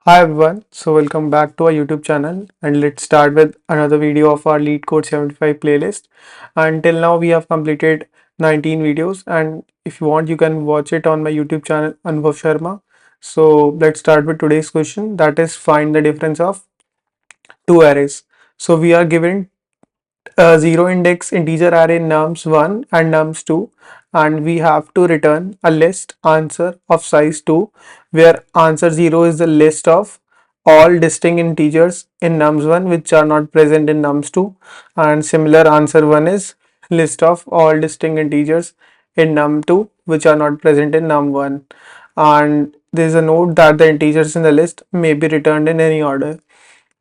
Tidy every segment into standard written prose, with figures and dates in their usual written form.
Hi everyone, so welcome back to our YouTube channel and let's start with another video of our Leetcode 75 playlist. Until now we have completed 19 videos and if you want you can watch it on my YouTube channel Anubhav Sharma. So let's start with today's question, that is find the difference of two arrays. So we are given zero index integer array nums1 and nums2 and we have to return a list answer of size 2 where answer 0 is the list of all distinct integers in nums1 which are not present in nums2 and similar answer 1 is list of all distinct integers in num2 which are not present in num1 and there is a note that the integers in the list may be returned in any order.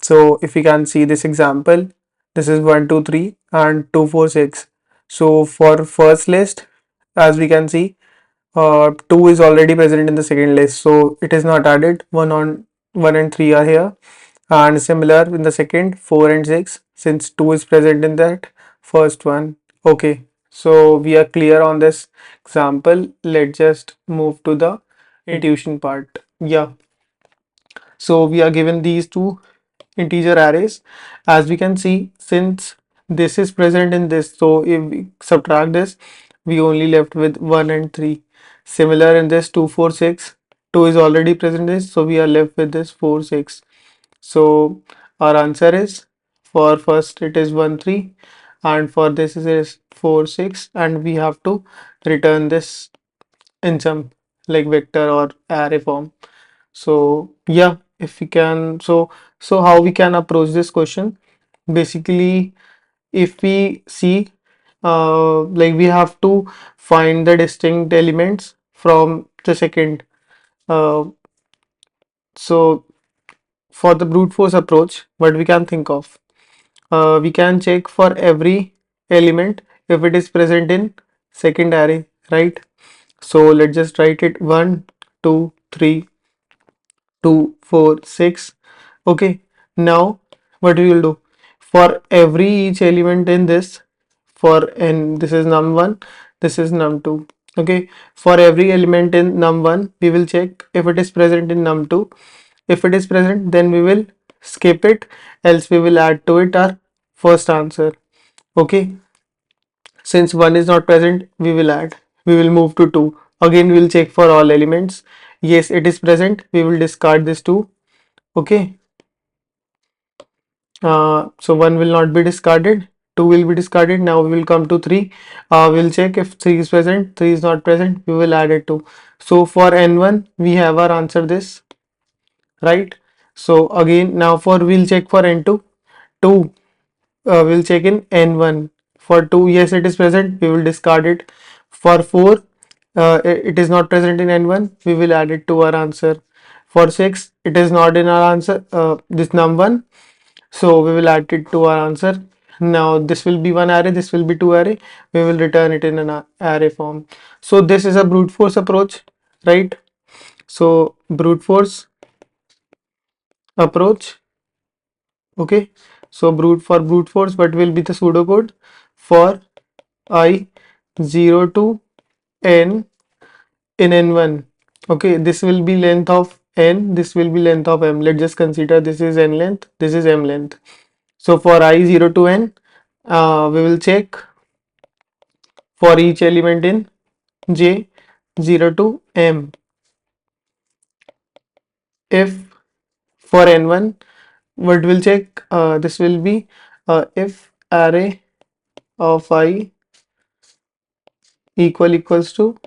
So if we can see this example, this is 1, 2, 3 and 2, 4, 6. So for first list, as we can see, 2 is already present in the second list. So it is not added. 1 and 3 are here. And similar in the second, 4 and 6, since 2 is present in that first one. Okay. So we are clear on this example. Let's just move to the intuition part. Yeah. So we are given these two integer arrays. As we can see, since this is present in this, so if we subtract this, we only left with 1 and 3. Similar in this 2, 4, 6, 2 is already present in this, so we are left with this 4, 6. So our answer is, for first it is 1, 3 and for this is 4, 6 and we have to return this in some like vector or array form. So yeah, if we can, so how we can approach this question? Basically, if we see, like we have to find the distinct elements from the second. Uh, so for the brute force approach, what we can think of? We can check for every element if it is present in second array, right? So let's just write it 1, 2, 3, 2, 4, 6. Okay, now what we will do for every each element in this, for n, this is num1, this is num2. Okay, for every element in num1 we will check if it is present in num2. If it is present, then we will skip it, else we will add to it our first answer. Okay, since 1 is not present, we will add, we will move to 2. Again we will check for all elements. Yes, it is present, we will discard this 2. Okay, so 1 will not be discarded, 2 will be discarded. Now we will come to 3. We'll check if 3 is present, 3 is not present, we will add it to. So for n1 we have our answer this, right? So again now for we'll check for n2, 2 we'll check in n1. For 2, yes it is present, we will discard it. For 4, it is not present in n1, we will add it to our answer. For 6, it is not in our answer, this num1, so we will add it to our answer. Now this will be one array, this will be two array, we will return it in an array form. So this is a brute force approach, right? So brute force approach. Okay, so brute force, what will be the pseudocode? For I 0 to n in n1. Okay, this will be length of n, this will be length of m. Let's just consider this is n length, this is m length. So for I 0 to n, we will check for each element in j 0 to m. If for n1, what will check? This will be if array of I equals to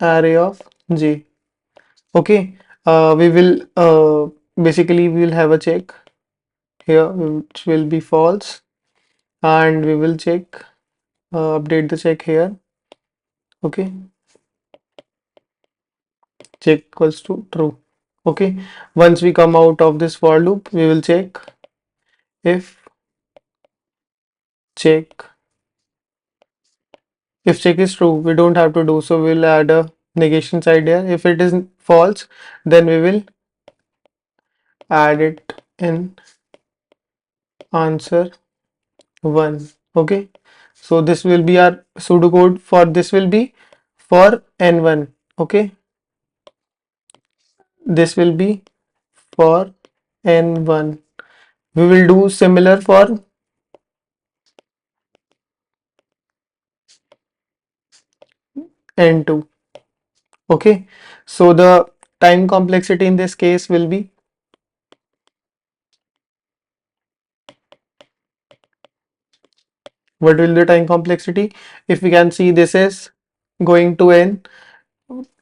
array of j. Okay, we will basically we will have a check here which will be false, and we will check, update the check here. Okay, check equals to true. Okay, once we come out of this for loop, we will check if check if check is true. We don't have to do so, we'll add a negation side here. If it is false, then we will add it in answer 1. Okay, so this will be our pseudocode for this will be for n1. Okay, this will be for n1. We will do similar for n2. Okay, so the time complexity in this case will be, what will the time complexity? If we can see, this is going to n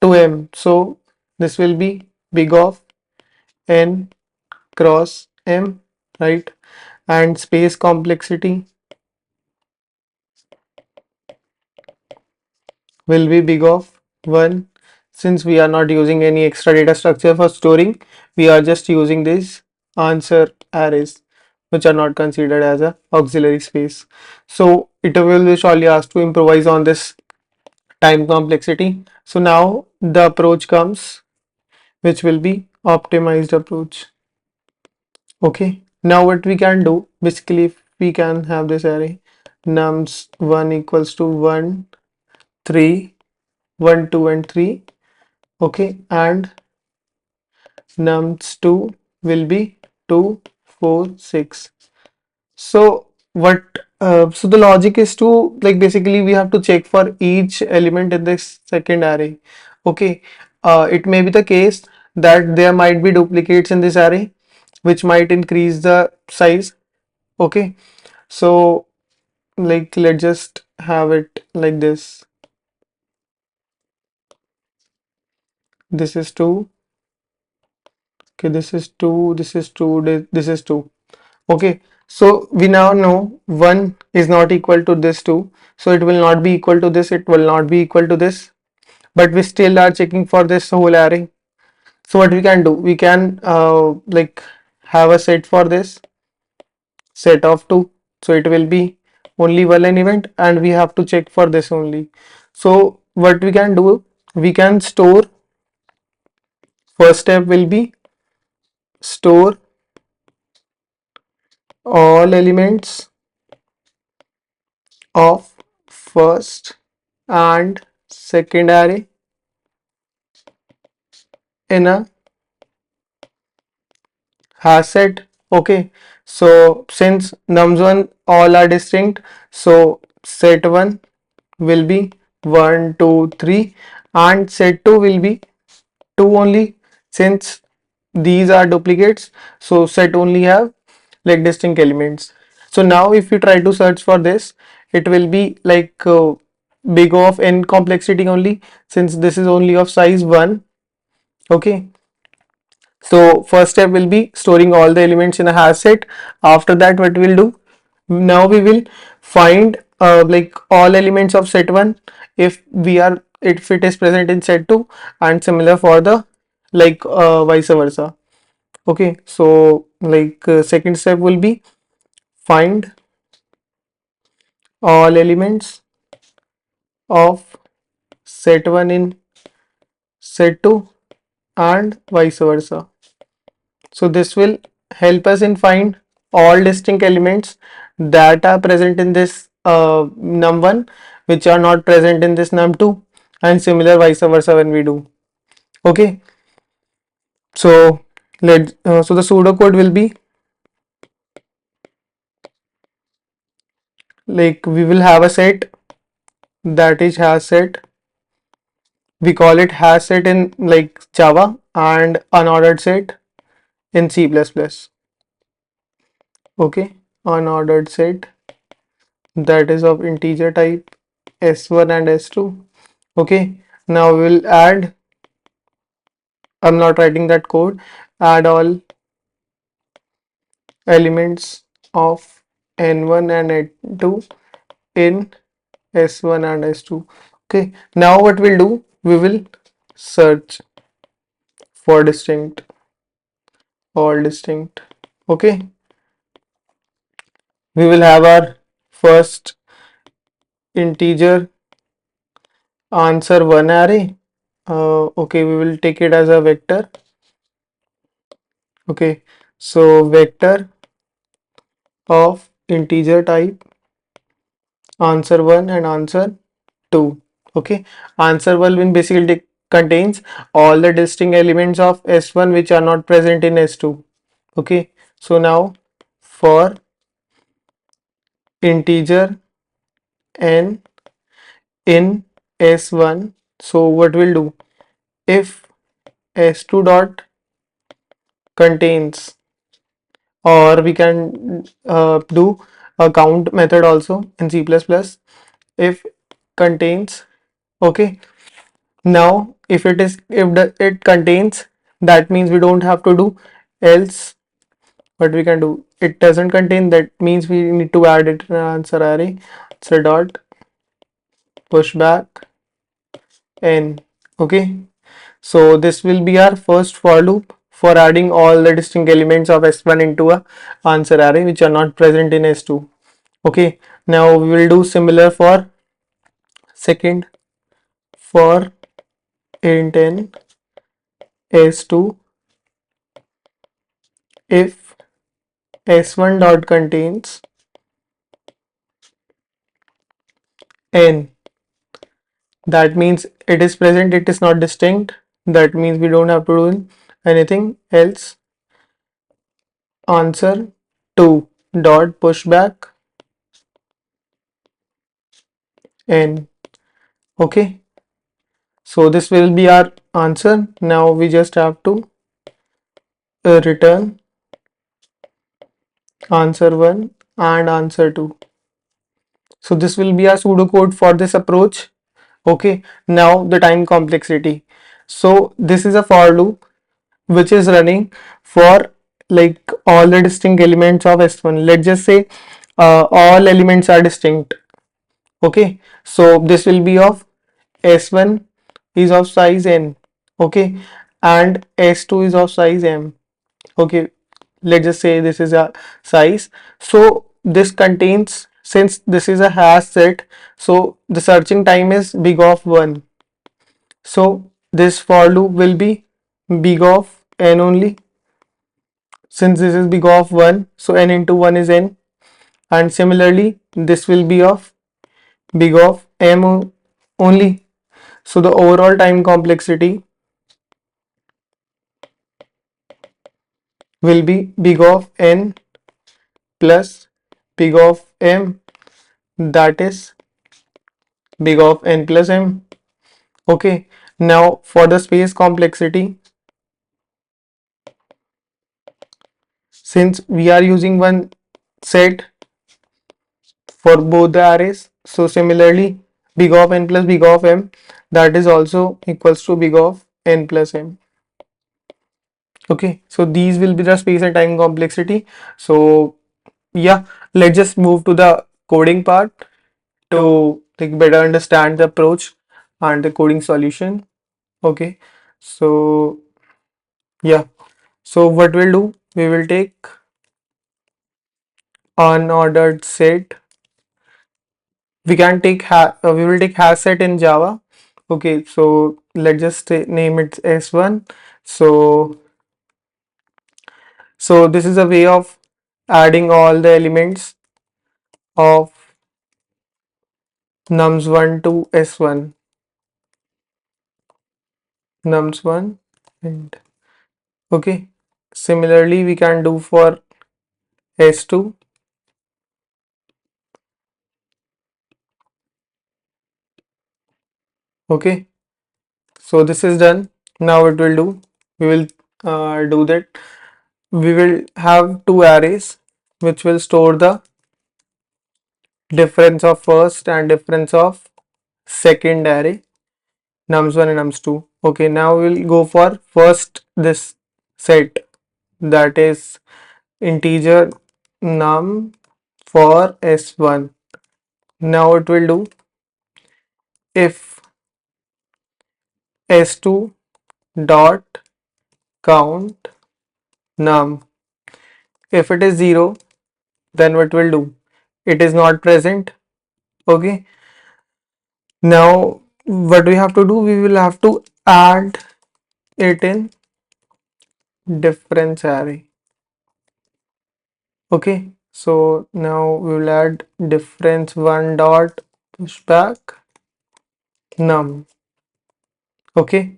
to m, so this will be big of n cross m, right? And space complexity will be big of 1. Since we are not using any extra data structure for storing, we are just using these answer arrays, which are not considered as a auxiliary space. So it will surely ask to improvise on this time complexity. So now the approach comes, which will be optimized approach. Okay, now what we can do, basically, if we can have this array nums1 equals to 1 3 1 2 and 3. Okay, and nums2 will be 2 4 6. So what, so the logic is to, like, basically we have to check for each element in this second array. Okay, it may be the case that there might be duplicates in this array, which might increase the size. Okay, so, like, let's just have it like this. This is 2. Okay, this is 2, this is 2, this is 2. Okay, so we now know 1 is not equal to this 2, so it will not be equal to this, it will not be equal to this, but we still are checking for this whole array. So what we can do, we can like have a set for this, set of 2, so it will be only one event and we have to check for this only. So what we can do, we can store, first step will be store all elements of first and second array in a hash set. Okay, so since nums1 all are distinct, so set1 will be 1 2 3 and set2 will be 2 only, since these are duplicates, so set only have like distinct elements. So now if you try to search for this, it will be like big of n complexity only, since this is only of size 1. Okay, so first step will be storing all the elements in a hash set. After that, what we'll do, now we will find like all elements of set 1 if we are, if it is present in set 2, and similar for the, like, vice versa. Okay, so like second step will be find all elements of set 1 in set 2 and vice versa. So this will help us in find all distinct elements that are present in this num1, which are not present in this num2, and similar vice versa when we do. Okay, so so the pseudocode will be like, we will have a set that is hash set. We call it hash set in like Java and unordered set in C++. Okay, unordered set that is of integer type s1 and s2. Okay, now we'll add, I'm not writing that code, add all elements of n1 and n2 in s1 and s2. Okay, now what we'll do, we will search for distinct, all distinct. Okay, we will have our first integer answer 1 array. Okay, we will take it as a vector. Okay, so vector of integer type answer 1 and answer 2. Okay, answer 1 will basically contains all the distinct elements of S1 which are not present in S2. Okay, so now for integer n in S1, so what we'll do, if S2 dot contains, or we can do a count method also in C++, if contains. Okay, now if it contains, that means we don't have to do else. What we can do, it doesn't contain, that means we need to add it in an answer array. So dot pushback n. Okay, so this will be our first for loop for adding all the distinct elements of S1 into a answer array which are not present in S2. Okay, now we will do similar for second, for int n S2 if S1 dot contains n, that means it is present, it is not distinct, that means we don't have to do anything else. Answer 2 dot pushback n. Okay, so this will be our answer. Now we just have to return answer 1 and answer 2. So this will be our pseudocode for this approach. Okay, now the time complexity. So this is a for loop which is running for like all the distinct elements of S1. Let's just say all elements are distinct. Okay, so this will be of S1 is of size n. Okay, and S2 is of size m. Okay, let's just say this is a size. So this contains, since this is a hash set, so the searching time is big of 1. So this for loop will be big of n only. Since this is big of 1, so n into 1 is n, and similarly this will be of big of m only. So the overall time complexity will be big of n plus big of m, that is big of n plus m. Okay, now for the space complexity, since we are using one set for both the arrays, so similarly big of n plus big of m, that is also equals to big of n plus m. Okay, so these will be the space and time complexity. So yeah, let's just move to the coding part to like better understand the approach and the coding solution. Okay, so yeah, so what we'll do, we will take unordered set. We can take we will take hash set in Java. Okay, so let's just name it S1. So this is a way of adding all the elements of nums1 to S1, nums1, and okay, similarly we can do for S2. Okay, so this is done. Now it will do, we will do that. We will have two arrays which will store the difference of first and difference of second array, nums1 and nums2. Okay, now we'll go for first this set, that is integer num for S1. Now it will do if S2 dot count num. If it is 0, then what will do? It is not present. Okay. Now what we have to do? We will have to add it in difference array. Okay. So now we will add difference 1 dot pushback num. Okay.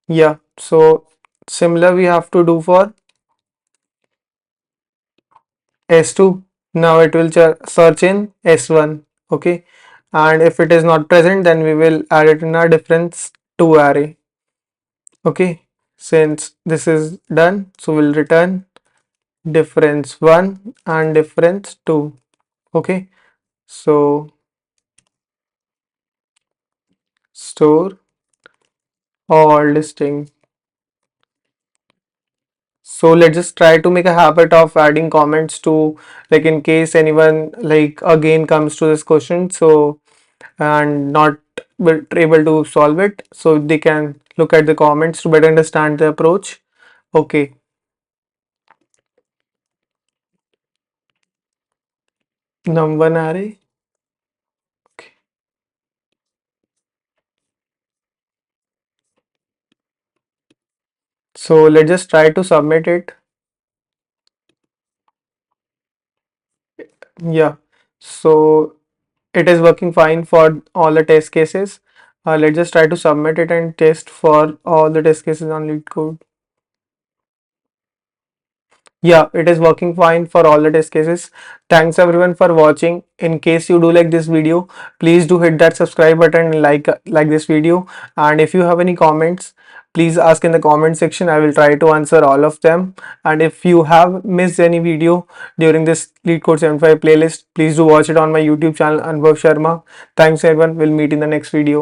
Yeah. So similar we have to do for S2. Now it will search in S1. Okay. And if it is not present, then we will add it in our difference 2 array. Okay. Since this is done, so we'll return difference 1 and difference 2. Okay. So store all listing. So let's just try to make a habit of adding comments to, like, in case anyone like again comes to this question, so and not able to solve it, so they can look at the comments to better understand the approach. Okay. Num1 array. Okay. So let's just try to submit it. Yeah. So it is working fine for all the test cases. Let's just try to submit it and test for all the test cases on Leetcode. Yeah, it is working fine for all the test cases. Thanks everyone for watching. In case you do like this video, please do hit that subscribe button and like this video. And if you have any comments, please ask in the comment section. I will try to answer all of them. And if you have missed any video during this Leetcode 75 playlist, please do watch it on my YouTube channel Anubhav Sharma. Thanks everyone. We'll meet in the next video.